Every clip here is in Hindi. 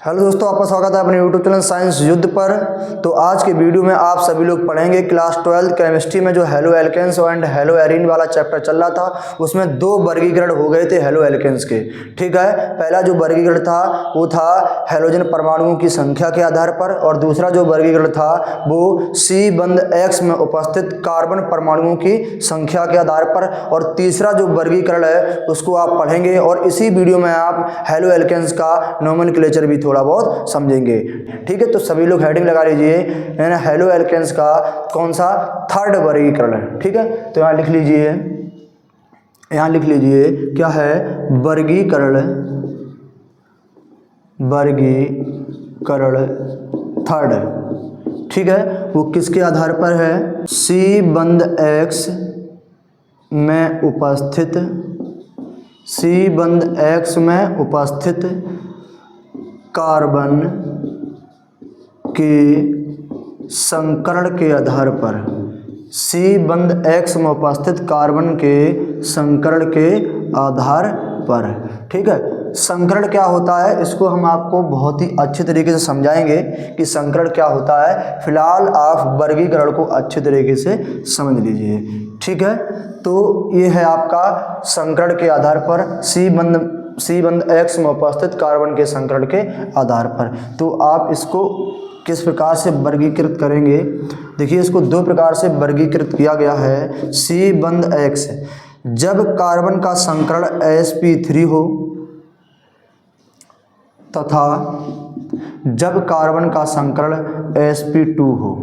हेलो दोस्तों, आपका स्वागत है अपने यूट्यूब चैनल साइंस युद्ध पर। तो आज के वीडियो में आप सभी लोग पढ़ेंगे क्लास 12 केमिस्ट्री में जो haloalkanes and haloarenes वाला चैप्टर चल रहा था, उसमें दो वर्गीकरण हो गए थे हेलो एल्केन्स के। ठीक है, पहला जो वर्गीकरण था वो था हेलोजन परमाणुओं की संख्या के आधार पर, और दूसरा जो वर्गीकरण था वो सी बंध एक्स में उपस्थित कार्बन परमाणुओं की संख्या के आधार पर, और तीसरा जो वर्गीकरण है उसको आप पढ़ेंगे। और इसी वीडियो में आप हेलो एल्केन्स का नोमेनक्लेचर भी थोड़ा बहुत समझेंगे। ठीक है, तो सभी लोग हेडिंग लगा लीजिए, हेलो एल्केन्स का कौन सा थर्ड वर्गीकरण है। ठीक है, तो यहाँ लिख लीजिए, क्या है वर्गीकरण थर्ड। ठीक है, वो किसके आधार पर है? सी बंध एक्स में उपस्थित कार्बन के संकरण के आधार पर, सी बंध एक्स में उपस्थित कार्बन के संकरण के आधार पर। ठीक है, संकरण क्या होता है इसको हम आपको बहुत ही अच्छे तरीके से समझाएंगे कि संकरण क्या होता है। फिलहाल आप वर्गीकरण को अच्छे तरीके से समझ लीजिए। ठीक है, तो ये है आपका संकरण के आधार पर, सी बंध एक्स में उपस्थित कार्बन के संकरण के आधार पर। तो आप इसको किस प्रकार से वर्गीकृत करेंगे? देखिए, इसको दो प्रकार से वर्गीकृत किया गया है। सी बंध एक्स, जब कार्बन का संकरण sp3 हो तथा जब कार्बन का संकरण sp2 हो।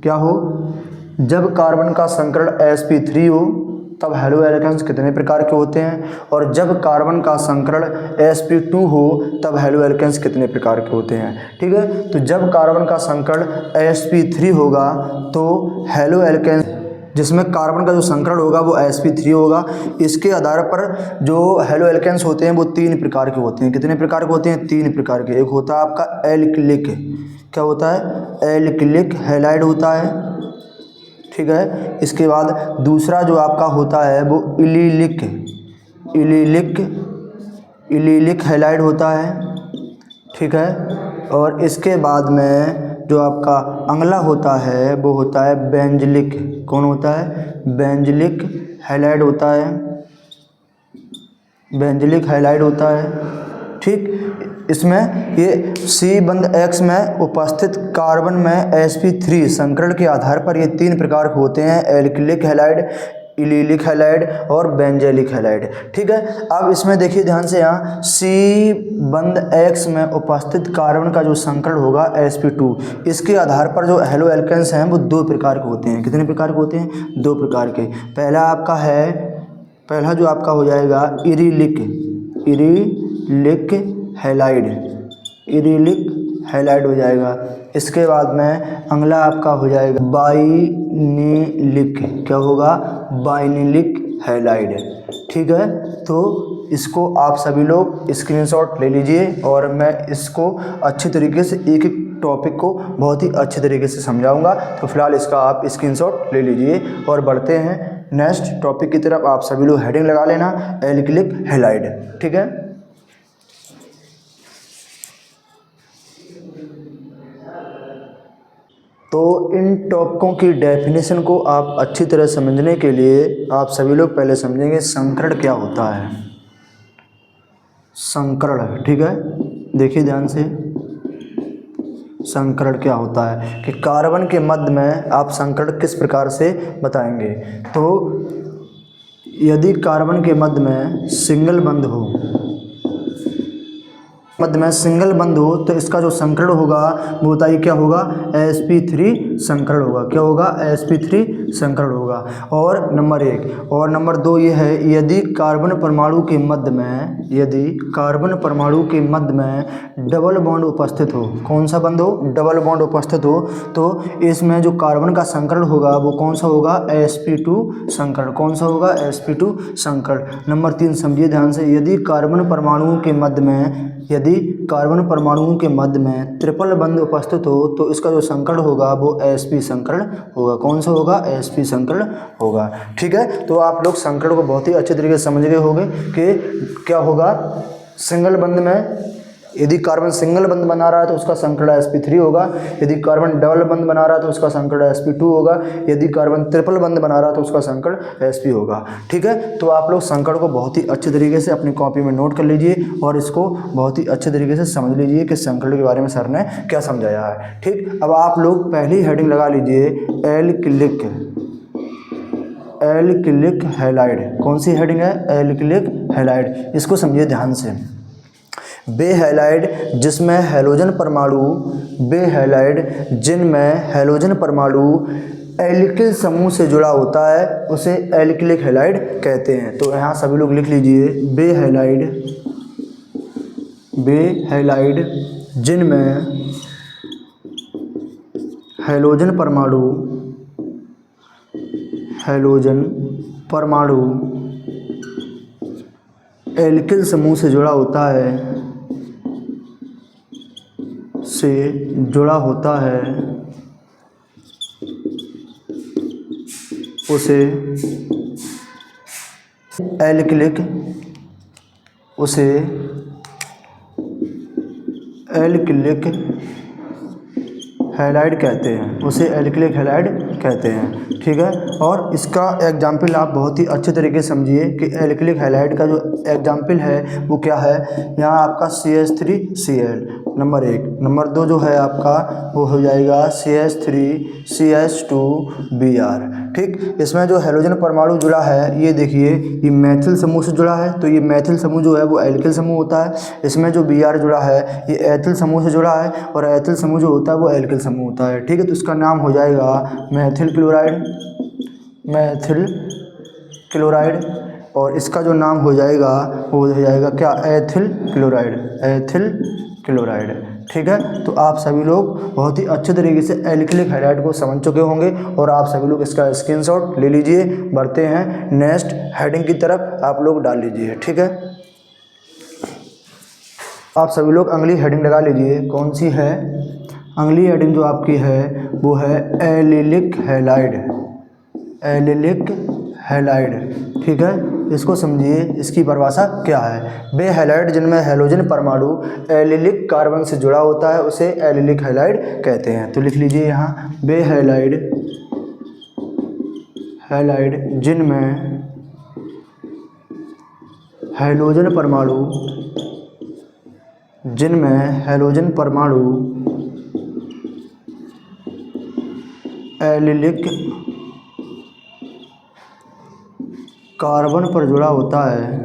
क्या हो? जब कार्बन का संकरण sp3 हो तब हेलो एल्केन्स कितने प्रकार के होते हैं, और जब कार्बन का संकरण sp2 हो तब हेलो एल्केन्स कितने प्रकार के होते हैं। ठीक है, तो जब कार्बन का संकरण sp3 होगा तो हेलो एल्केन्स, जिसमें कार्बन का जो संकरण होगा वो sp3 होगा। इसके आधार पर जो हेलो एल्केन्स होते हैं वो तीन प्रकार के होते हैं। कितने प्रकार के होते हैं? तीन प्रकार के। एक होता है आपका एल्किलिक, क्या होता है? एल्किलिक हैलाइड होता है। ठीक है, इसके बाद दूसरा जो आपका होता है वो इलीलिक हैलाइड होता है। ठीक है, और इसके बाद में जो आपका अगला होता है वो होता है बेंजलिक। कौन होता है? बेंजलिक हैलाइड होता है। ठीक, इसमें ये सी बंध एक्स में उपस्थित कार्बन में sp3 संकरण के आधार पर ये तीन प्रकार के होते हैं: एल्किलिक हैलाइड, इलीलिक हैलाइड और बेंजेलिक हैलाइड। ठीक है, अब इसमें देखिए ध्यान से, यहाँ सी बंध एक्स में उपस्थित कार्बन का जो संकरण होगा sp2, इसके आधार पर जो हेलो एल्केन्स हैं वो दो प्रकार के होते हैं। कितने प्रकार के होते हैं? दो प्रकार के। पहला जो आपका हो जाएगा इरीलिक हैलाइड हो जाएगा। इसके बाद में अगला आपका हो जाएगा बाइनिलिक। क्या होगा? बाइनिलिक हैलाइड। ठीक है, तो इसको आप सभी लोग स्क्रीनशॉट ले लीजिए, और मैं इसको अच्छी तरीके से एक एक टॉपिक को बहुत ही अच्छे तरीके से समझाऊंगा। तो फिलहाल इसका आप स्क्रीनशॉट ले लीजिए और बढ़ते हैं नेक्स्ट टॉपिक की तरफ। आप सभी लोग हेडिंग लगा लेना, एल्किलिक हैलाइड। ठीक है, तो इन टॉपिकों की डेफिनेशन को आप अच्छी तरह समझने के लिए आप सभी लोग पहले समझेंगे संकरण क्या होता है। संकरण, ठीक है, देखिए ध्यान से, संकरण क्या होता है कि कार्बन के मध्य में आप संकरण किस प्रकार से बताएंगे। तो यदि कार्बन के मध्य में सिंगल बंध हो तो इसका जो संकरण होगा वो बताइए क्या होगा? sp3 संकरण होगा। क्या होगा? sp3 संकरण होगा। और नंबर एक, और नंबर दो ये है, यदि कार्बन परमाणु के मध्य में डबल बॉन्ड उपस्थित हो। कौन सा बंध हो? डबल बॉन्ड उपस्थित हो, तो इसमें जो कार्बन का संकरण होगा वो कौन सा होगा? sp2 संकरण। कौन सा होगा? sp2 संकरण। नंबर तीन समझिए ध्यान से, यदि कार्बन परमाणुओं के मध्य में ट्रिपल बंध उपस्थित हो तो इसका जो संकरण होगा वो sp संकरण होगा। कौन सा होगा? sp संकरण होगा। ठीक है, तो आप लोग संकरण को बहुत ही अच्छे तरीके से समझ गए होंगे कि क्या होगा। सिंगल बंध में यदि कार्बन सिंगल बंध बना रहा है तो उसका संकरण sp3 होगा, यदि कार्बन डबल बंध बना रहा है तो उसका संकरण sp2 होगा, यदि कार्बन ट्रिपल बंध बना रहा है तो उसका संकरण sp होगा। ठीक है, तो आप लोग संकरण को बहुत ही अच्छे तरीके से अपनी कॉपी में नोट कर लीजिए और इसको बहुत ही अच्छे तरीके से समझ लीजिए कि संकरण के बारे में सर ने क्या समझाया है। ठीक, अब आप लोग पहली हेडिंग लगा लीजिए एल्किलिक हैलाइड। कौन सी हेडिंग है? एल्किलिक हैलाइड। इसको समझिए ध्यान से। बे हैलाइड जिसमें हैलोजन परमाणु, बे हैलाइड जिनमें हैलोजन परमाणु एल्किल समूह से जुड़ा होता है उसे एल्किलिक हैलाइड कहते हैं। तो यहाँ सभी लोग लिख लीजिए बे हैलाइड जिनमें हैलोजन परमाणु एल्किल समूह से जुड़ा होता है उसे एल्किलिक हैलाइड कहते हैं, उसे एल्किलिक हैलाइड कहते हैं। ठीक है, और इसका एग्जाम्पल आप बहुत ही अच्छे तरीके से समझिए कि एल्किलिक हैलाइड का जो एग्जाम्पल है वो क्या है। यहाँ आपका CH3Cl नंबर 1, नंबर 2 जो है आपका वो हो जाएगा CH3CH2Br। ठीक, इसमें जो हैलोजन परमाणु जुड़ा है ये देखिए, ये मैथिल समूह से जुड़ा है, तो ये मैथिल समूह जो है वो एल्किल समूह होता है। इसमें जो Br जुड़ा है ये एथिल समूह से जुड़ा है और एथिल समूह जो होता है वो एल्किल समूह होता है। ठीक है, तो इसका नाम हो जाएगा मैथिल क्लोराइड और इसका जो नाम हो जाएगा वो हो जाएगा क्या? Ethyl chloride. ठीक है, तो आप सभी लोग बहुत ही अच्छे तरीके से एल्किलिक हैलाइड को समझ चुके होंगे और आप सभी लोग इसका स्क्रीनशॉट ले लीजिए। बढ़ते हैं नेक्स्ट हेडिंग की तरफ, आप लोग डाल लीजिए। ठीक है, आप सभी लोग अगली हेडिंग लगा लीजिए। कौन सी है? अगली हेडिंग जो आपकी है वो है एलिलिक हैलाइड। ठीक है, इसको समझिए, इसकी परिभाषा क्या है। बे हैलाइड जिनमें हैलोजन परमाणु एलिलिक कार्बन से जुड़ा होता है उसे एलिलिक हैलाइड कहते हैं। तो लिख लीजिए यहाँ बे हैलाइड जिनमें हैलोजन परमाणु एलिलिक कार्बन पर जुड़ा होता है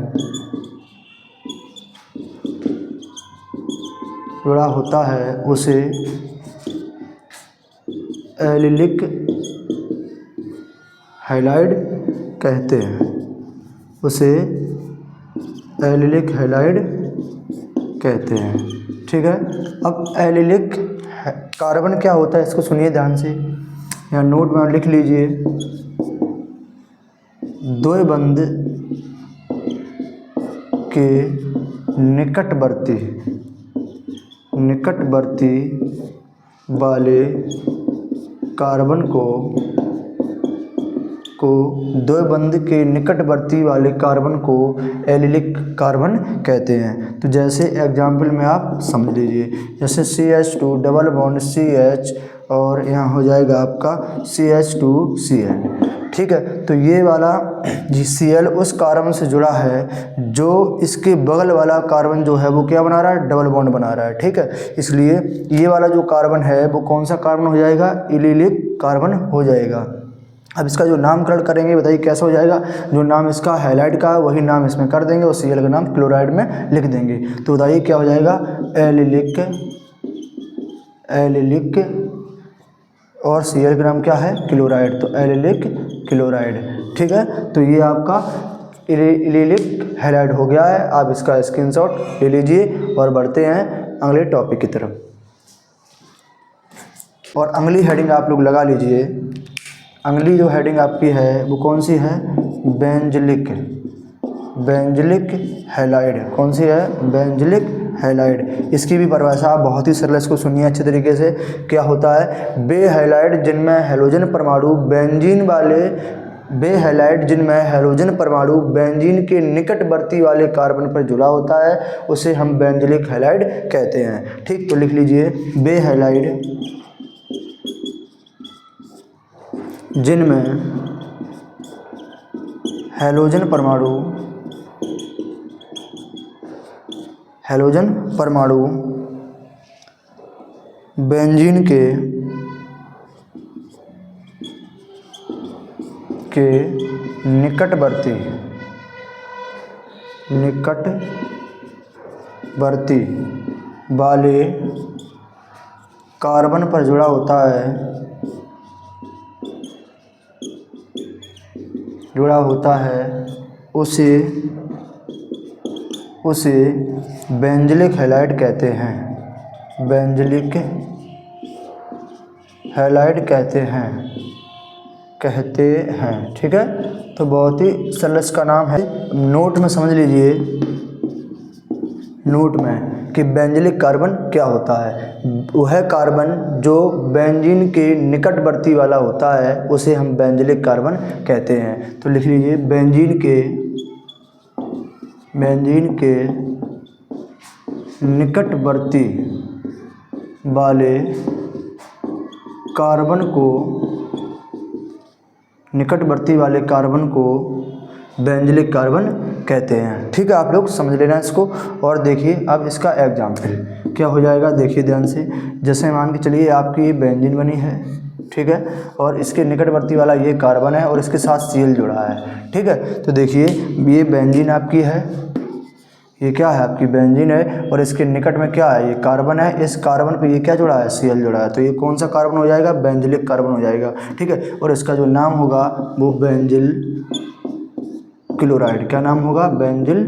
उसे एलिलिक हैलाइड कहते हैं, ठीक है, अब एलिलिक कार्बन क्या होता है इसको सुनिए ध्यान से, यहाँ नोट में लिख लीजिए। द्वैबंध के निकटवर्ती वाले कार्बन को द्वैबंध के निकटवर्ती वाले कार्बन को एलिलिक कार्बन कहते हैं। तो जैसे एग्जाम्पल में आप समझ लीजिए, जैसे CH2 डबल बॉन्ड CH और यहाँ हो जाएगा आपका CH2Cl। ठीक है, तो ये वाला Cl उस कार्बन से जुड़ा है जो इसके बगल वाला कार्बन जो है वो क्या बना रहा है? डबल बॉन्ड बना रहा है। ठीक है, इसलिए ये वाला जो कार्बन है वो कौन सा कार्बन हो जाएगा? एलिलिक कार्बन हो जाएगा। अब इसका जो नामकरण करेंगे बताइए कैसा हो जाएगा? जो नाम इसका हैलाइड का वही नाम इसमें कर देंगे और Cl का नाम क्लोराइड में लिख देंगे। तो बताइए क्या हो जाएगा? एलिलिक और Cl का नाम क्या है? क्लोराइड, तो एलिलिक क्लोराइड। ठीक है, तो ये आपका एलिलिक हैलाइड हो गया है। आप इसका स्क्रीनशॉट ले लीजिए और बढ़ते हैं अगले टॉपिक की तरफ। और अगली हेडिंग आप लोग लगा लीजिए। अगली जो हेडिंग आपकी है वो कौन सी है? बेंजलिक हैलाइड। कौन सी है? बेंजलिक हैलाइड। इसकी भी परिभाषा बहुत ही सरल, इसको सुनिए अच्छे तरीके से। क्या होता है? बे हैलाइड जिनमें हैलोजन परमाणु बेंजीन वाले वे हैलाइड जिनमें हैलोजन परमाणु बेंजीन के निकटवर्ती वाले कार्बन पर जुड़ा होता है उसे हम बेंजिलिक हैलाइड कहते हैं। ठीक, तो लिख लीजिए वे हैलाइड जिनमें हैलोजन परमाणु बेंजीन के निकटवर्ती वाले कार्बन पर जुड़ा होता है उसे बेंजिलिक हैलाइड कहते हैं। बेंजिलिक हैलाइड कहते हैं। ठीक है, तो बहुत ही सरल इसका नाम है। नोट में समझ लीजिए, नोट में कि बेंजिलिक कार्बन क्या होता है। वह कार्बन जो बेंजीन के निकटवर्ती वाला होता है उसे हम बेंजिलिक कार्बन कहते हैं। तो लिख लीजिए बेंजीन के निकटवर्ती वाले कार्बन को बेंजिलिक कार्बन कहते हैं। ठीक है, आप लोग समझ लेना इसको। और देखिए अब इसका एग्जाम्पल क्या हो जाएगा, देखिए ध्यान से। जैसे मान के चलिए आपकी ये बेंजीन बनी है, ठीक है, और इसके निकटवर्ती वाला ये कार्बन है और इसके साथ Cl जुड़ा है। ठीक है, तो देखिए ये बेंजीन आपकी है, ये क्या है आपकी बेंजीन है, और इसके निकट में क्या है, ये कार्बन है। इस कार्बन पे ये क्या जुड़ा है, Cl जुड़ा है। तो ये कौन सा कार्बन हो जाएगा, बेंजिलिक कार्बन हो जाएगा। ठीक है, और इसका जो नाम होगा वो बेंजिल क्लोराइड। क्या नाम होगा, बेंजिल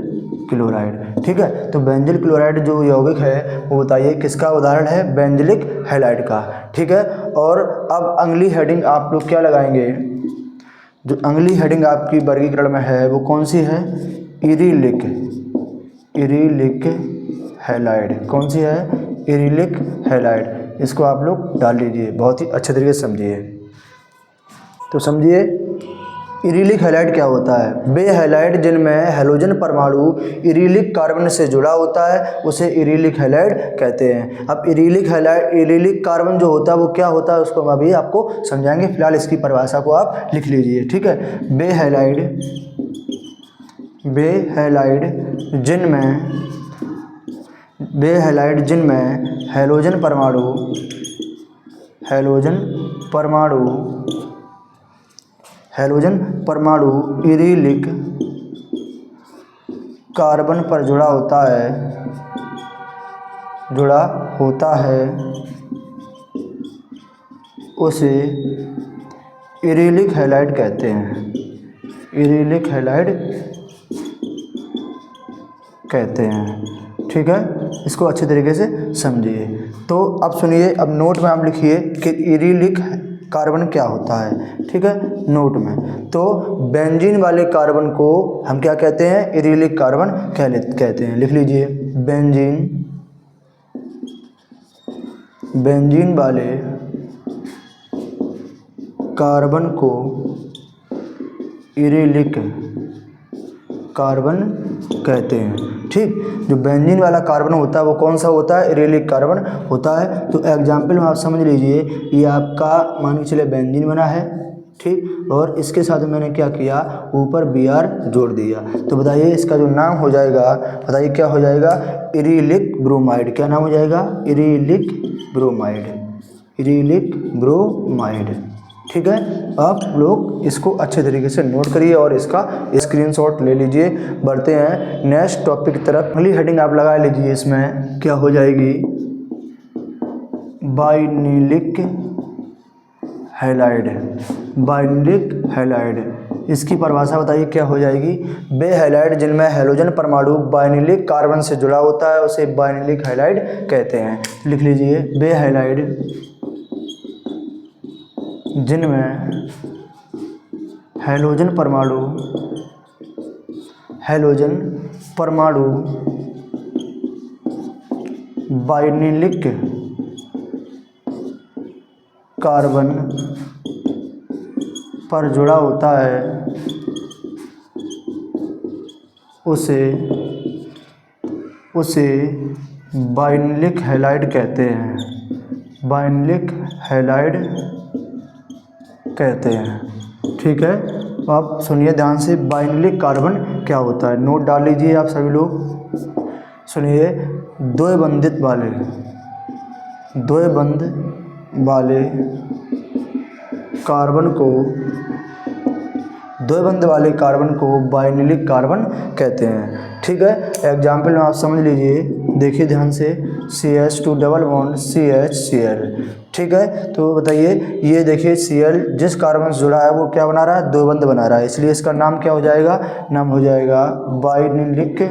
क्लोराइड। ठीक है, तो बेंजिल क्लोराइड जो यौगिक है वो बताइए किसका उदाहरण है, बेंजिलिक हैलाइड का। ठीक है, और अब अगली हेडिंग आप लोग क्या लगाएंगे, जो अगली हेडिंग आपकी वर्गीकरण में है वो कौन सी है, इरिलिक हैलाइड। कौन सी है, इरिलिक हैलाइड। इसको आप लोग डाल लीजिए, बहुत ही अच्छे तरीके से समझिए। तो समझिए इरिलिक हैलाइड क्या होता है। वे हैलाइड जिनमें हैलोजन परमाणु इरिलिक कार्बन से जुड़ा होता है उसे इरिलिक हैलाइड कहते हैं। अब इरिलिक कार्बन जो होता है वो क्या होता है उसको हम अभी आपको समझाएंगे। फिलहाल इसकी परिभाषा को आप लिख लीजिए। ठीक है, वे हैलाइड जिनमें हैलोजन परमाणु इरिलिक कार्बन पर जुड़ा होता है उसे इरिलिक हैलाइड कहते हैं। इरिलिक हैलाइड कहते हैं। ठीक है, इसको अच्छे तरीके से समझिए। तो अब सुनिए, अब नोट में आप लिखिए कि इरिलिक कार्बन क्या होता है। ठीक है, नोट में तो बेंजीन वाले कार्बन को हम क्या कहते हैं, इरिलिक कार्बन कहते हैं। लिख लीजिए बेंजीन वाले कार्बन को इरिलिक कार्बन कहते हैं। ठीक, जो बेंजीन वाला कार्बन होता है वो कौन सा होता है, इरिलिक कार्बन होता है। तो एग्जाम्पल में आप समझ लीजिए, ये आपका मान के चले बेंजीन बना है, ठीक, और इसके साथ मैंने क्या किया, ऊपर Br जोड़ दिया। तो बताइए इसका जो नाम हो जाएगा, बताइए क्या हो जाएगा, इरिलिक ब्रोमाइड। क्या नाम हो जाएगा, इरिलिक ब्रोमाइड। ठीक है, आप लोग इसको अच्छे तरीके से नोट करिए और इसका स्क्रीनशॉट ले लीजिए। बढ़ते हैं नेक्स्ट टॉपिक की तरफ। अगली हेडिंग आप लगा लीजिए, इसमें क्या हो जाएगी, बाइनिलिक हैलाइड। इसकी परिभाषा बताइए क्या हो जाएगी। वे हैलाइड जिनमें हैलोजन परमाणु बाइनिलिक कार्बन से जुड़ा होता है उसे बाइनिलिक हैलाइड कहते हैं। लिख लीजिए, वे हैलाइड जिनमें हैलोजन परमाणु बाइनिलिक कार्बन पर जुड़ा होता है उसे बाइनलिक हैलाइड कहते हैं, बाइनलिक हैलाइड कहते हैं। ठीक है, तो आप सुनिए ध्यान से, बाइनलिक कार्बन क्या होता है, नोट डाल लीजिए आप सभी लोग। सुनिए, द्वैबंधित वाले कार्बन को बाइनलिक कार्बन कहते हैं। ठीक है, एग्जाम्पल में आप समझ लीजिए, देखिए ध्यान से, CH2 double bond CH Cl। ठीक है, तो बताइए, ये देखिए Cl जिस कार्बन से जुड़ा है वो क्या बना रहा है, द्वैबंध बना रहा है, इसलिए इसका नाम क्या हो जाएगा, नाम हो जाएगा बाइनलिक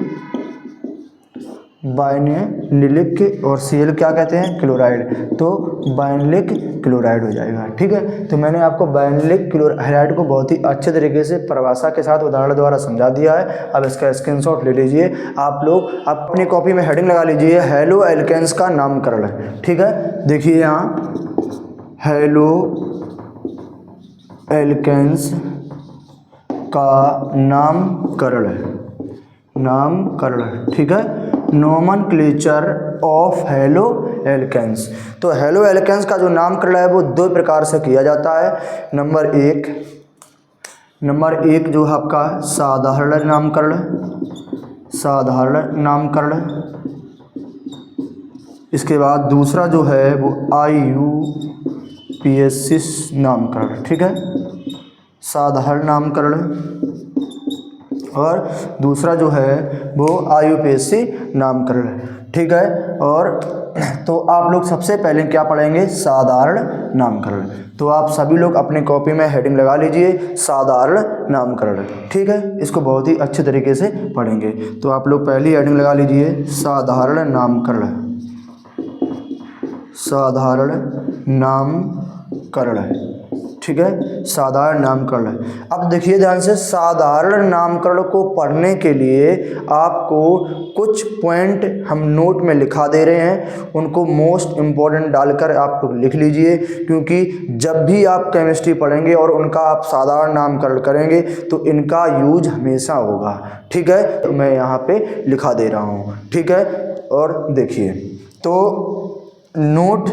और Cl क्या कहते हैं, क्लोराइड, तो बाइनलिक क्लोराइड हो जाएगा। ठीक है, तो मैंने आपको बाइनलिक क्लोराइड को बहुत ही अच्छे तरीके से परिभाषा के साथ उदाहरण द्वारा समझा दिया है। अब इसका स्क्रीनशॉट ले लीजिए आप लोग, अपनी कॉपी में हेडिंग लगा लीजिए, हैलो एल्केन्स का नामकरण। ठीक है, देखिए यहाँ हैलो एल्केन्स का नामकरण। ठीक है, नोमेनक्लेचर ऑफ हैलो एल्केन्स। तो हैलो एल्केन्स का जो नामकरण है वो दो प्रकार से किया जाता है। नंबर एक जो है आपका साधारण नामकरण, इसके बाद दूसरा जो है वो IUPAC नामकरण। ठीक है, साधारण नामकरण, और दूसरा जो है वो IUPAC नामकरण। ठीक है, और तो आप लोग सबसे पहले क्या पढ़ेंगे, साधारण नामकरण। तो आप सभी लोग अपने कॉपी में हेडिंग लगा लीजिए, साधारण नामकरण। ठीक है, इसको बहुत ही अच्छे तरीके से पढ़ेंगे। तो आप लोग पहली हेडिंग लगा लीजिए, साधारण नामकरण। ठीक है, साधारण नामकरण। अब देखिए ध्यान से, साधारण नामकरण को पढ़ने के लिए आपको कुछ पॉइंट हम नोट में लिखा दे रहे हैं, उनको मोस्ट इम्पोर्टेंट डालकर आप लिख लीजिए, क्योंकि जब भी आप केमिस्ट्री पढ़ेंगे और उनका आप साधारण नामकरण करेंगे तो इनका यूज हमेशा होगा। ठीक है, तो मैं यहाँ पे लिखा दे रहा हूँ। ठीक है, और देखिए, तो नोट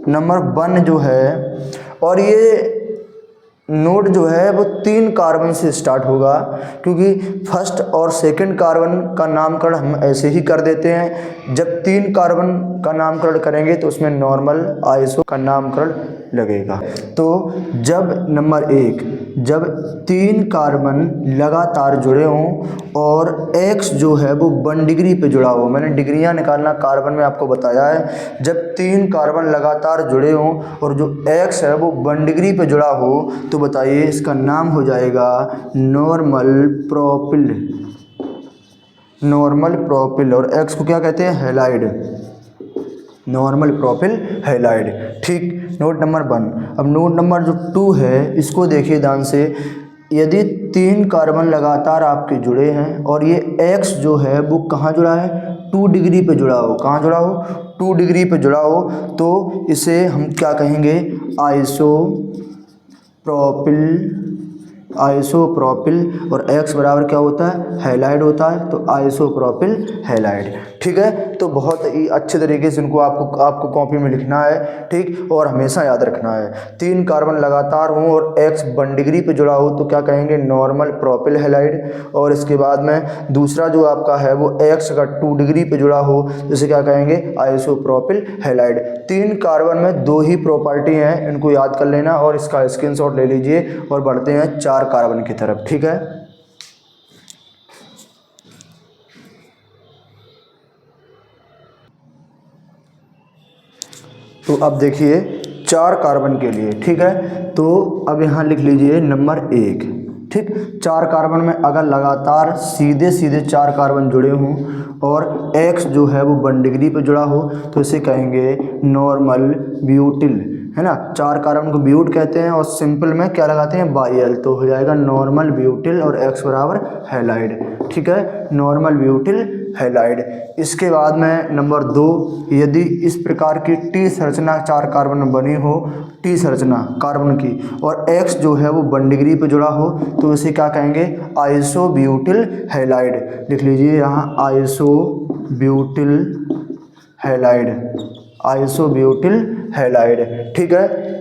नंबर 1 जो है, और ये नोट जो है वो 3 कार्बन से स्टार्ट होगा, क्योंकि फर्स्ट और सेकंड कार्बन का नामकरण हम ऐसे ही कर देते हैं। जब 3 कार्बन का नामकरण करेंगे तो उसमें नॉर्मल आइसो का नामकरण लगेगा। तो जब नंबर 1, जब 3 कार्बन लगातार जुड़े हों और X जो है वो 1 डिग्री पे जुड़ा हो, मैंने डिग्रियां निकालना कार्बन में आपको बताया है। जब 3 कार्बन लगातार जुड़े हों और जो X है वो 1 डिग्री पे जुड़ा हो, तो बताइए इसका नाम हो जाएगा नॉर्मल प्रोपिल, और X को क्या कहते हैं, हैलाइड, नॉर्मल प्रोपिल हैलाइड। ठीक, नोट नंबर 1। अब नोट नंबर जो 2 है, इसको देखिए ध्यान से, यदि 3 कार्बन लगातार आपके जुड़े हैं और ये X जो है वो कहाँ जुड़ा है, 2 डिग्री पे जुड़ा हो, कहाँ जुड़ा हो, 2 डिग्री पे जुड़ा हो, तो इसे हम क्या कहेंगे, आइसोप्रोपिल, और X बराबर क्या होता है, हैलाइड होता है, तो आइसोप्रोपिल हैलाइड। ठीक है, तो बहुत ही अच्छे तरीके से इनको आपको कॉपी में लिखना है। ठीक, और हमेशा याद रखना है, 3 कार्बन लगातार हों और X 1 डिग्री पे जुड़ा हो तो क्या कहेंगे, नॉर्मल प्रोपिल हैलाइड। और इसके बाद में दूसरा जो आपका है वो X का 2 डिग्री पे जुड़ा हो, जिसे क्या कहेंगे, आइसोप्रोपिल हैलाइड। 3 कार्बन में 2 ही प्रॉपर्टी हैं, इनको याद कर लेना और इसका स्क्रीनशॉट ले लीजिए, और बढ़ते हैं 4 कार्बन की तरफ। ठीक है, तो अब देखिए 4 कार्बन के लिए। ठीक है, तो अब यहाँ लिख लीजिए नंबर 1। ठीक, 4 कार्बन में अगर लगातार सीधे 4 कार्बन जुड़े हों और X जो है वो 1 डिग्री पे जुड़ा हो, तो इसे कहेंगे नॉर्मल ब्यूटिल, है ना। 4 कार्बन को ब्यूट कहते हैं और सिंपल में क्या लगाते हैं, बायल, तो हो जाएगा नॉर्मल ब्यूटिल और X बराबर हैलाइड। ठीक है, नॉर्मल ब्यूटिल हैलाइड। इसके बाद में नंबर 2, यदि इस प्रकार की टी संरचना 4 कार्बन में बनी हो, टी संरचना कार्बन की, और X जो है वो बॉन्ड डिग्री पे जुड़ा हो, तो इसे क्या कहेंगे? Isobutyl halide. लिख लीजिए यहाँ आइसोब्यूटिल हैलाइड, आइसोब्यूटिल हैलाइड। ठीक है,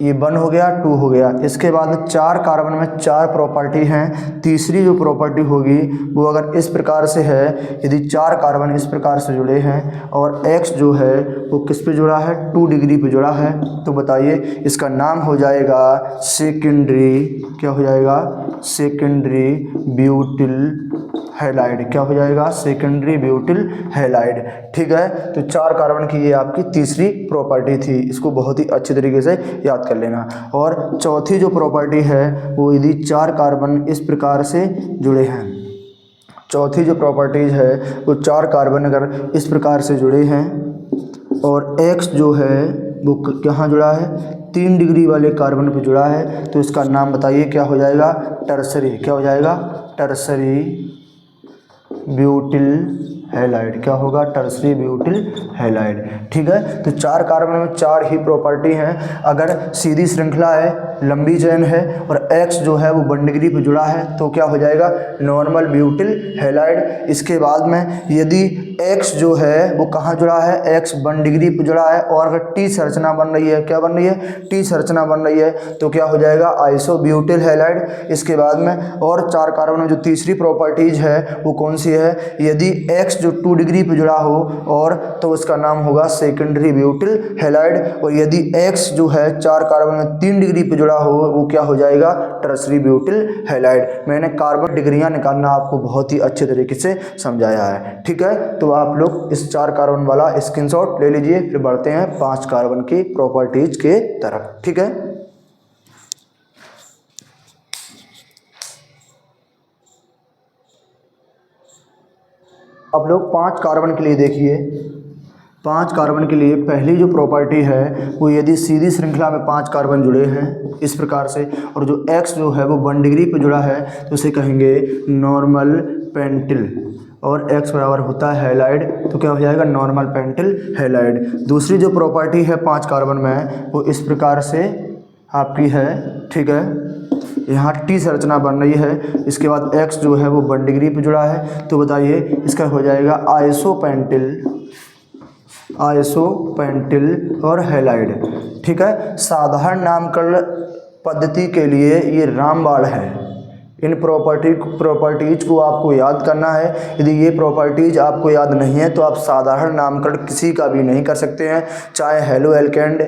ये 1 हो गया, 2 हो गया। इसके बाद 4 कार्बन में 4 प्रॉपर्टी हैं। तीसरी जो प्रॉपर्टी होगी वो अगर इस प्रकार से है, यदि 4 कार्बन इस प्रकार से जुड़े हैं और X जो है वो किस पे जुड़ा है? 2 डिग्री पे जुड़ा है, तो बताइए इसका नाम हो जाएगा सेकेंडरी, क्या हो जाएगा? Secondary butyl halide. क्या हो जाएगा? Secondary butyl halide. ठीक है, तो 4 कार्बन की ये आपकी तीसरी प्रॉपर्टी थी, इसको बहुत ही अच्छे तरीके से याद कर लेना। और चौथी जो प्रॉपर्टी है वो यदि 4 कार्बन इस प्रकार से जुड़े हैं, चौथी जो प्रॉपर्टीज है वो 4 कार्बन अगर इस प्रकार से जुड़े हैं और X जो है वो कहाँ जुड़ा है? 3 डिग्री वाले कार्बन पे जुड़ा है, तो इसका नाम बताइए क्या हो जाएगा? टर्सरी। क्या हो जाएगा? Tertiary butyl halide. क्या होगा? Tertiary butyl halide. ठीक है, तो 4 कार्बन में 4 ही प्रॉपर्टी हैं। अगर सीधी श्रृंखला है, लंबी चेन है और X जो है वो बॉन्ड डिग्री पे जुड़ा है, तो क्या हो जाएगा? Normal butyl halide. इसके बाद में यदि X जो है वो कहाँ जुड़ा है? X बॉन्ड डिग्री पे जुड़ा है और अगर टी संरचना बन रही है, क्या बन रही है? टी संरचना बन रही है, तो क्या हो जाएगा? Isobutyl halide. इसके बाद में और 4 कार्बन में जो तीसरी प्रॉपर्टीज है वो कौन सी है? यदि X जो 2 डिग्री पे जुड़ा हो और, तो उसका नाम होगा सेकेंडरी ब्यूटिल हैलाइड। और यदि X जो है 4 कार्बन में 3 डिग्री पे जुड़ा हो, वो क्या हो जाएगा? Tertiary butyl halide. मैंने कार्बन डिग्रियां निकालना आपको बहुत ही अच्छे तरीके से समझाया है। ठीक है, तो आप लोग इस 4 कार्बन वाला स्क्रीनशॉट ले लीजिए। फिर बढ़ते हैं 5 कार्बन की प्रॉपर्टीज के तरफ। ठीक है, अब लोग 5 कार्बन के लिए देखिए। 5 कार्बन के लिए पहली जो प्रॉपर्टी है वो यदि सीधी श्रृंखला में 5 कार्बन जुड़े हैं इस प्रकार से, और जो X जो है वो बॉन्ड डिग्री पे जुड़ा है, तो उसे कहेंगे नॉर्मल पेंटिल, और X बराबर होता है हैलाइड, तो क्या हो जाएगा? Normal pentyl halide. दूसरी जो प्रॉपर्टी है 5 कार्बन में वो इस प्रकार से आपकी है। ठीक है, यहाँ टी संरचना बन रही है, इसके बाद X जो है वो बॉन्ड डिग्री पे जुड़ा है, तो बताइए इसका हो जाएगा आइसोपेंटिल, आइसोपेंटिल और हैलाइड। ठीक है, साधारण नामकरण पद्धति के लिए ये रामबाण है। इन प्रॉपर्टीज को आपको याद करना है। यदि ये प्रॉपर्टीज आपको याद नहीं है तो आप साधारण नामकरण किसी का भी नहीं कर सकते हैं, चाहे haloalkanes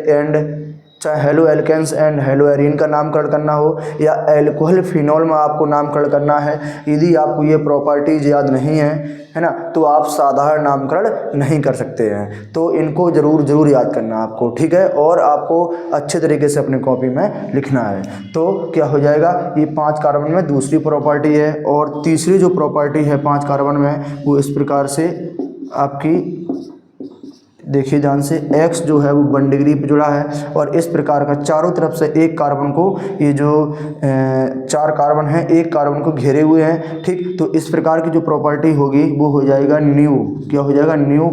and haloarenes का नामकरण करना हो या एल्कोहल फिनॉल में आपको नामकरण करना है। यदि आपको ये प्रॉपर्टीज याद नहीं है ना, तो आप साधारण नामकरण नहीं कर सकते हैं। तो इनको ज़रूर याद करना आपको। ठीक है, और आपको अच्छे तरीके से अपनी कॉपी में लिखना है। तो क्या हो जाएगा? ये 5 कार्बन में दूसरी प्रॉपर्टी है। और तीसरी जो प्रॉपर्टी है 5 कार्बन में वो इस प्रकार से आपकी देखिए ध्यान से, X जो है वो बॉन्ड डिग्री पे जुड़ा है और इस प्रकार का चारों तरफ से एक कार्बन को, ये जो 4 कार्बन हैं एक कार्बन को घेरे हुए हैं। ठीक, तो इस प्रकार की जो प्रॉपर्टी होगी वो हो जाएगा न्यू। क्या हो जाएगा? न्यू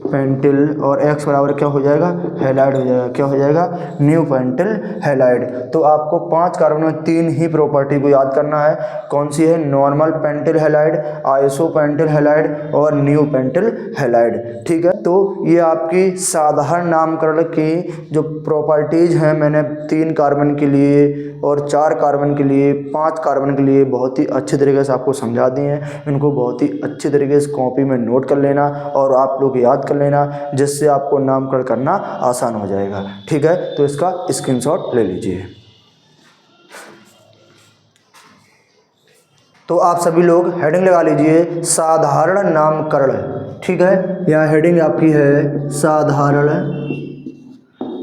पेंटिल और X बराबर क्या हो जाएगा? हैलाइड हो जाएगा। क्या हो जाएगा? New pentyl halide. तो आपको 5 कार्बन में 3 ही प्रॉपर्टी को याद करना है। कौन सी है? Normal pentyl halide, iso pentyl halide और न्यू पेंटिल हैलाइड। ठीक है, तो ये आपकी साधारण नामकरण की जो प्रॉपर्टीज हैं मैंने 3 कार्बन के लिए और 4 कार्बन के लिए, 5 कार्बन के लिए बहुत ही अच्छे तरीके से आपको समझा दी हैं। इनको बहुत ही अच्छे तरीके से कॉपी में नोट कर लेना और आप लोग याद कर लेना, जिससे आपको नामकरण करना आसान हो जाएगा। ठीक है, तो इसका स्क्रीनशॉट ले लीजिए। तो आप सभी लोग हेडिंग लगा लीजिए साधारण नामकरण। ठीक है, यहाँ हेडिंग आपकी है साधारण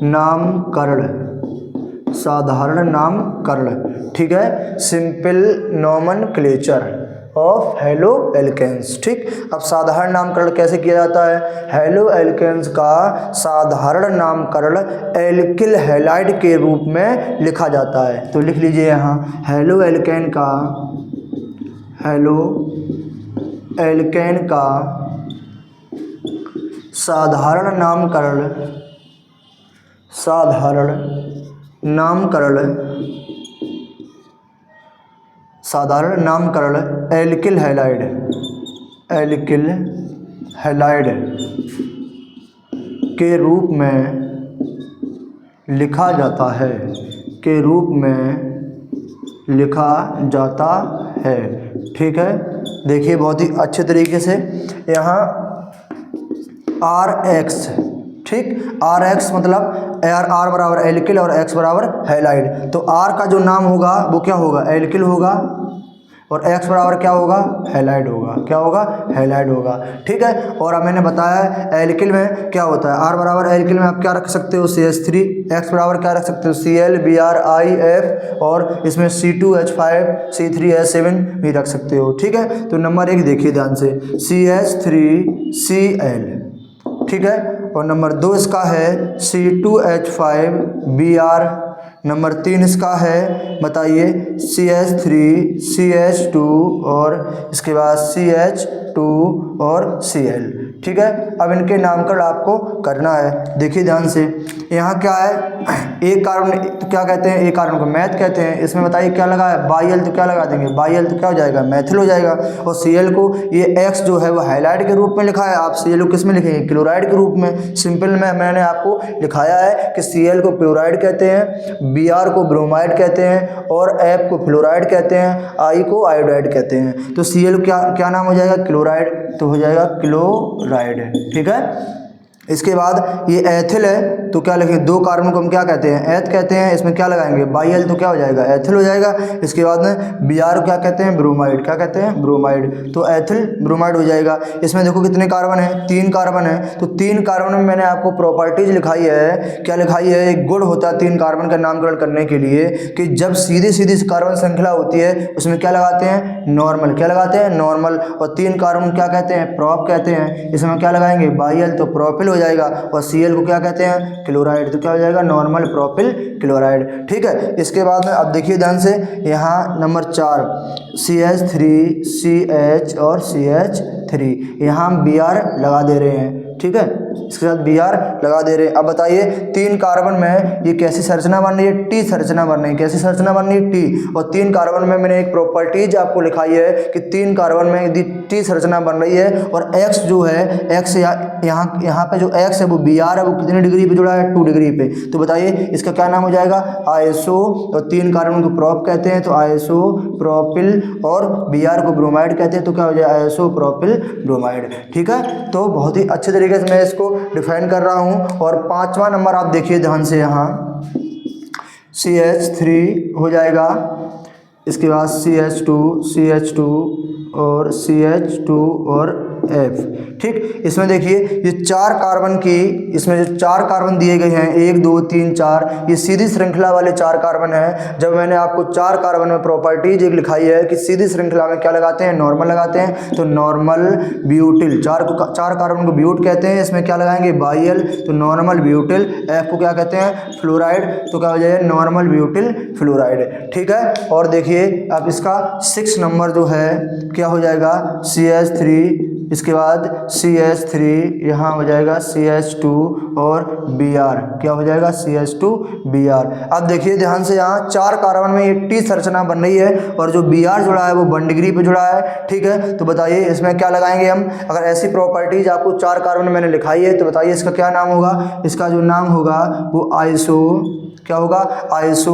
नामकरण, साधारण नामकरण। ठीक है, simple nomenclature of haloalkanes. ठीक, अब साधारण नामकरण कैसे किया जाता है? हेलो एल्केन्स का साधारण नामकरण एल्किल हैलाइड के रूप में लिखा जाता है। तो लिख लीजिए यहाँ हेलो एल्केन का, हेलो एल्केन का साधारण नामकरण एल्किल हैलाइड के रूप में लिखा जाता है। ठीक है, देखिए बहुत ही अच्छे तरीके से यहाँ RX, ठीक, RX मतलब R बराबर एल्किल और X बराबर हैलाइड। तो R का जो नाम होगा वो क्या होगा, एल्किल होगा, और X बराबर क्या होगा, हैलाइड होगा। क्या होगा, हैलाइड होगा। ठीक है, और अब मैंने बताया एल्किल में क्या होता है। R बराबर एल्किल में आप क्या रख सकते हो, CH3, X बराबर क्या रख सकते हो, Cl BrIF, और इसमें C2H5 C3H7 भी रख सकते हो। ठीक है, तो नंबर 1 देखिए ध्यान से, CH3Cl, ठीक है, और नंबर 2 इसका है C2H5Br, नंबर 3 इसका है बताइए CH3CH2, और इसके बाद CH2 और Cl। ठीक है, अब इनके नामकरण आपको करना है। देखिए ध्यान से, यहाँ क्या है, एक कार्बन तो क्या कहते हैं, एक कार्बन को मैथ कहते हैं। इसमें बताइए क्या लगा है, बाई एल, तो क्या लगा देंगे, बाई एल तो क्या हो जाएगा, मैथिल हो जाएगा। और Cl को ये X जो है वो हैलाइड के रूप में लिखा है, आप Cl को किस में लिखेंगे, क्लोराइड के रूप में। सिंपल में मैंने आपको लिखाया है कि Cl को क्लोराइड कहते हैं, Br को ब्रोमाइड कहते हैं, और F को फ्लोराइड कहते हैं, I को आयोडाइड कहते हैं। तो Cl क्या नाम हो जाएगा, क्लोराइड, तो हो जाएगा क्लोराइड। ठीक है, इसके बाद ये एथिल है, तो क्या लिखेंगे, 2 कार्बन को हम क्या कहते हैं, एथ कहते हैं। इसमें क्या लगाएंगे, बाई एल, तो क्या हो जाएगा, एथिल हो जाएगा। इसके बाद में Br को क्या कहते हैं, ब्रोमाइड, क्या कहते हैं, ब्रोमाइड, तो एथिल ब्रोमाइड हो जाएगा। इसमें देखो कितने कार्बन है, 3 कार्बन है। तो 3 कार्बन में मैंने आपको प्रॉपर्टीज लिखाई है, क्या लिखाई है, एक गुण होता है 3 कार्बन का नामकरण करने के लिए, कि जब सीधी कार्बन श्रृंखला होती है उसमें क्या लगाते हैं, नॉर्मल, क्या लगाते हैं, नॉर्मल। और 3 कार्बन क्या कहते हैं, प्रॉप कहते हैं। इसमें क्या लगाएंगे, बाई एल, तो प्रोपिल हो जाएगा। और Cl को क्या कहते हैं, क्लोराइड, तो क्या हो जाएगा, नॉर्मल प्रोपिल क्लोराइड। ठीक है, इसके बाद में अब देखिए ध्यान से, यहाँ नंबर 4 CH3CH और CH3, यहाँ हम Br लगा दे रहे हैं। ठीक है, इसके साथ Br लगा दे रहे हैं। अब बताइए 3 कार्बन में ये कैसी संरचना बन रही है, टी संरचना बन रही है। कैसी संरचना बन रही है, टी। और 3 कार्बन में मैंने एक प्रॉपर्टीज आपको लिखाई है कि 3 कार्बन में यदि टी संरचना बन रही है, और X जो है, X यहाँ पे जो X है वो Br है, वो कितनी डिग्री पे जुड़ा है, 2 डिग्री पे। तो बताइए इसका क्या नाम हो जाएगा, आइसो, और 3 कार्बन को प्रोप कहते हैं, तो आइसो प्रोपिल, और Br को ब्रोमाइड कहते हैं, तो क्या हो जाएगा, आइसो प्रोपिल ब्रोमाइड। ठीक है, तो बहुत ही अच्छे तरीके से मैं इसको डिफाइन कर रहा हूँ। और 5वां नंबर आप देखिए ध्यान से, यहाँ CH3 हो जाएगा, इसके बाद CH2 और CH2 और F। ठीक, इसमें देखिए ये 4 कार्बन की, इसमें जो 4 कार्बन दिए गए हैं, 1 2 3 4, ये सीधी श्रृंखला वाले 4 कार्बन हैं। जब मैंने आपको 4 कार्बन में प्रॉपर्टीज एक लिखाई है कि सीधी श्रृंखला में क्या लगाते हैं, नॉर्मल लगाते हैं, तो नॉर्मल ब्यूटिल, 4 कार्बन को ब्यूट कहते हैं। इसमें क्या लगाएंगे, बाई एल, तो नॉर्मल ब्यूटिल। F को क्या कहते हैं, फ्लोराइड, तो क्या हो जाएगा, नॉर्मल ब्यूटिल फ्लोराइड। ठीक है, और देखिए अब इसका 6 नंबर जो है क्या हो जाएगा, CH3, इसके बाद CH3, यहाँ हो जाएगा CH2 और Br, क्या हो जाएगा, CH2 Br। अब देखिए ध्यान से, यहाँ 4 कार्बन में ये टी संरचना बन रही है, और जो Br जुड़ा है वो 1 डिग्री पे जुड़ा है। ठीक है, तो बताइए इसमें क्या लगाएंगे हम, अगर ऐसी प्रॉपर्टीज आपको 4 कार्बन में मैंने लिखाई है, तो बताइए इसका क्या नाम होगा। इसका जो नाम होगा वो आइसो, क्या होगा, आइसो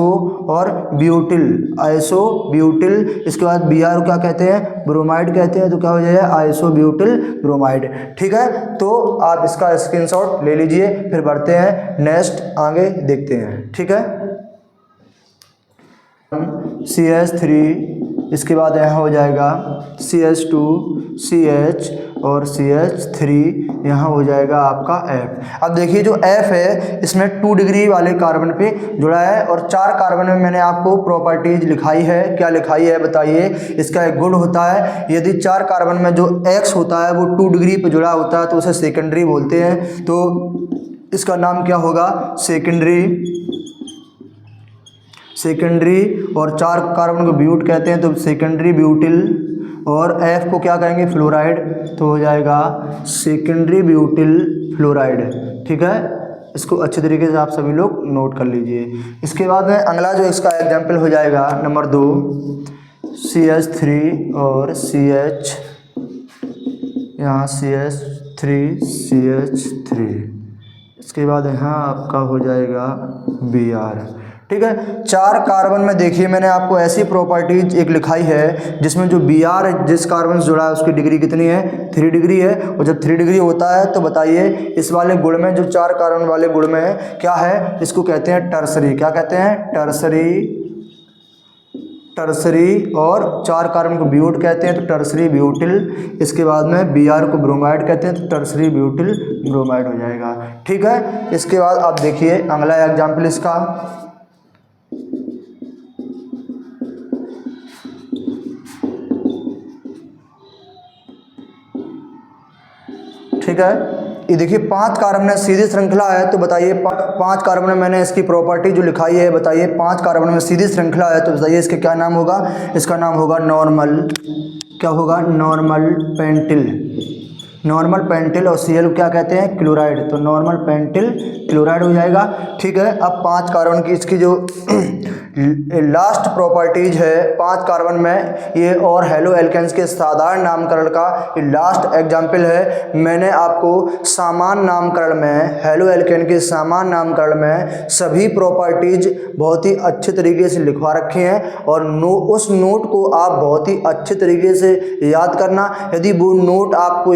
और ब्यूटिल, आइसो ब्यूटिल। इसके बाद Br को क्या कहते हैं, ब्रोमाइड कहते हैं, तो क्या हो जाएगा, आइसो ब्यूटिल ब्रोमाइड। ठीक है, तो आप इसका स्क्रीनशॉट ले लीजिए, फिर बढ़ते हैं नेक्स्ट, आगे देखते हैं। ठीक है, CH3, इसके बाद यहाँ हो जाएगा CH2 CH और CH3, यहाँ हो जाएगा आपका F। अब देखिए जो F है इसमें 2 डिग्री वाले कार्बन पे जुड़ा है, और 4 कार्बन में मैंने आपको प्रॉपर्टीज लिखाई है। क्या लिखाई है बताइए, इसका एक गुण होता है, यदि 4 कार्बन में जो X होता है वो 2 डिग्री पे जुड़ा होता है तो उसे सेकेंडरी बोलते हैं। तो इसका नाम क्या होगा, सेकेंडरी। और 4 कार्बन को ब्यूट कहते हैं, तो सेकेंडरी ब्यूटिल, और F को क्या कहेंगे, फ्लोराइड, तो हो जाएगा सेकेंडरी ब्यूटिल फ्लोराइड। ठीक है, इसको अच्छे तरीके से आप सभी लोग नोट कर लीजिए। इसके बाद में अगला जो इसका एग्जाम्पल हो जाएगा नंबर 2, CH3 और CH, यहाँ CH3 CH3, इसके बाद यहाँ आपका हो जाएगा Br। ठीक है, 4 कार्बन में देखिए मैंने आपको ऐसी प्रॉपर्टीज एक लिखाई है जिसमें जो Br जिस कार्बन से जुड़ा है उसकी डिग्री कितनी है, 3 डिग्री है। और जब 3 डिग्री होता है तो बताइए इस वाले गुण में, जो 4 कार्बन वाले गुण में है क्या है, इसको कहते हैं टर्सरी। क्या कहते हैं, टर्सरी। और 4 कार्बन को ब्यूट कहते हैं तो टर्सरी ब्यूटिल। इसके बाद में Br को ब्रोमाइड कहते हैं तो टर्सरी ब्यूटिल ब्रोमाइड हो जाएगा। ठीक है, इसके बाद आप देखिए अगला एग्जाम्पल इसका, ठीक है, ये देखिए 5 कार्बन में सीधी श्रृंखला है, तो बताइए 5 कार्बन में मैंने इसकी प्रॉपर्टी जो लिखाई है, बताइए 5 कार्बन में सीधी श्रृंखला है तो बताइए इसका क्या नाम होगा, इसका नाम होगा नॉर्मल, क्या होगा, नॉर्मल पेंटिल। और Cl क्या कहते हैं, क्लोराइड, तो नॉर्मल पेंटिल क्लोराइड हो जाएगा। ठीक है, अब 5 कार्बन की इसकी जो लास्ट प्रॉपर्टीज है 5 कार्बन में ये और हेलो एल्केन्स के साधारण नामकरण का ये लास्ट एग्जाम्पल है। मैंने आपको सामान्य नामकरण में, हेलो एल्केन के सामान्य नामकरण में सभी प्रॉपर्टीज बहुत ही अच्छे तरीके से लिखवा रखे हैं और उस नोट को आप बहुत ही अच्छे तरीके से याद करना। यदि वो नोट आपको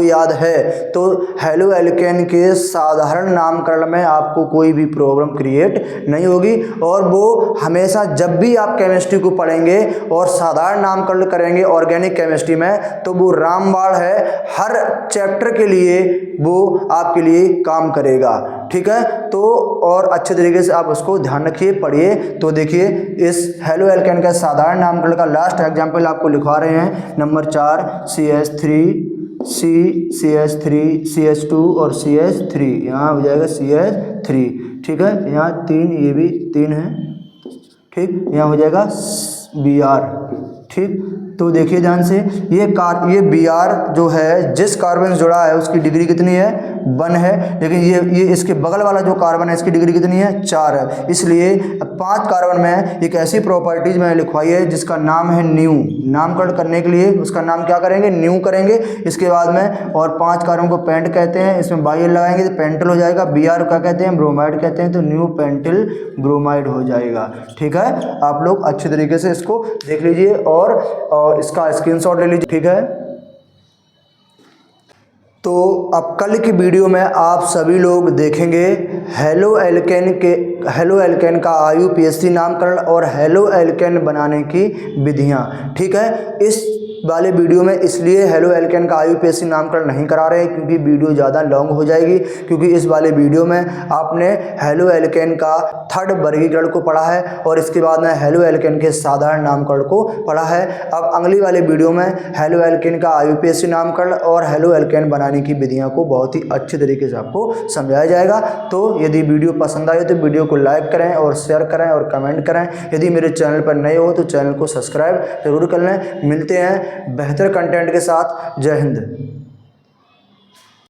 याद है तो हेलो एल्केन के साधारण नामकरण में आपको कोई भी प्रॉब्लम क्रिएट नहीं होगी। और वो हमेशा जब भी आप केमिस्ट्री को पढ़ेंगे और साधारण नामकरण करेंगे ऑर्गेनिक केमिस्ट्री में, तो वो रामबाण है, हर चैप्टर के लिए वो आपके लिए काम करेगा। ठीक है, तो और अच्छे तरीके से आप उसको ध्यान रखिए, पढ़िए। तो देखिए इस हेलो एल्केन का साधारण नामकरण का लास्ट एग्जाम्पल आपको लिखवा रहे हैं नंबर 4, CH3 CH3 CH2 और CH3, यहाँ हो जाएगा CH3। ठीक है, यहाँ 3, ये भी 3 है। ठीक, यहाँ हो जाएगा Br। ठीक, तो देखिए ध्यान से, ये Br जो है जिस कार्बन से जुड़ा है उसकी डिग्री कितनी है, 1 है। लेकिन ये इसके बगल वाला जो कार्बन है इसकी डिग्री कितनी है, 4 है। इसलिए 5 कार्बन में एक ऐसी प्रॉपर्टीज मैंने लिखवाई है जिसका नाम है न्यू। नामकरण करने के लिए उसका नाम क्या करेंगे, न्यू करेंगे। इसके बाद में और 5 कार्बन को पेंट कहते हैं, इसमें बाई लगाएंगे तो पेंटल हो जाएगा। Br क्या कहते हैं, ब्रोमाइड कहते हैं, तो न्यू पेंटिल ब्रोमाइड हो जाएगा। ठीक है, आप लोग अच्छे तरीके से इसको देख लीजिए और इसका स्क्रीनशॉट ले लीजिए। ठीक है, तो अब कल की वीडियो में आप सभी लोग देखेंगे हेलो एल्केन का IUPAC नामकरण और हेलो एल्केन बनाने की विधियां। ठीक है, इस वाले वीडियो में इसलिए हेलो एल्केन का IUPAC नामकरण नहीं करा रहे हैं क्योंकि वीडियो ज़्यादा लॉन्ग हो जाएगी। क्योंकि इस वाले वीडियो में आपने हेलो एल्केन का 3rd वर्गीकरण को पढ़ा है और इसके बाद में हेलो एल्केन के साधारण नामकरण को पढ़ा है। अब अगली वाले वीडियो में हेलो एल्केन का IUPAC नामकरण और हेलो एल्केन बनाने की विधियाँ को बहुत ही अच्छे तरीके से आपको समझाया जाएगा। तो यदि वीडियो पसंद आए तो वीडियो को लाइक करें और शेयर करें और कमेंट करें। यदि मेरे चैनल पर नए हो तो चैनल को सब्सक्राइब जरूर कर लें। मिलते हैं बेहतर कंटेंट के साथ। जय हिंद।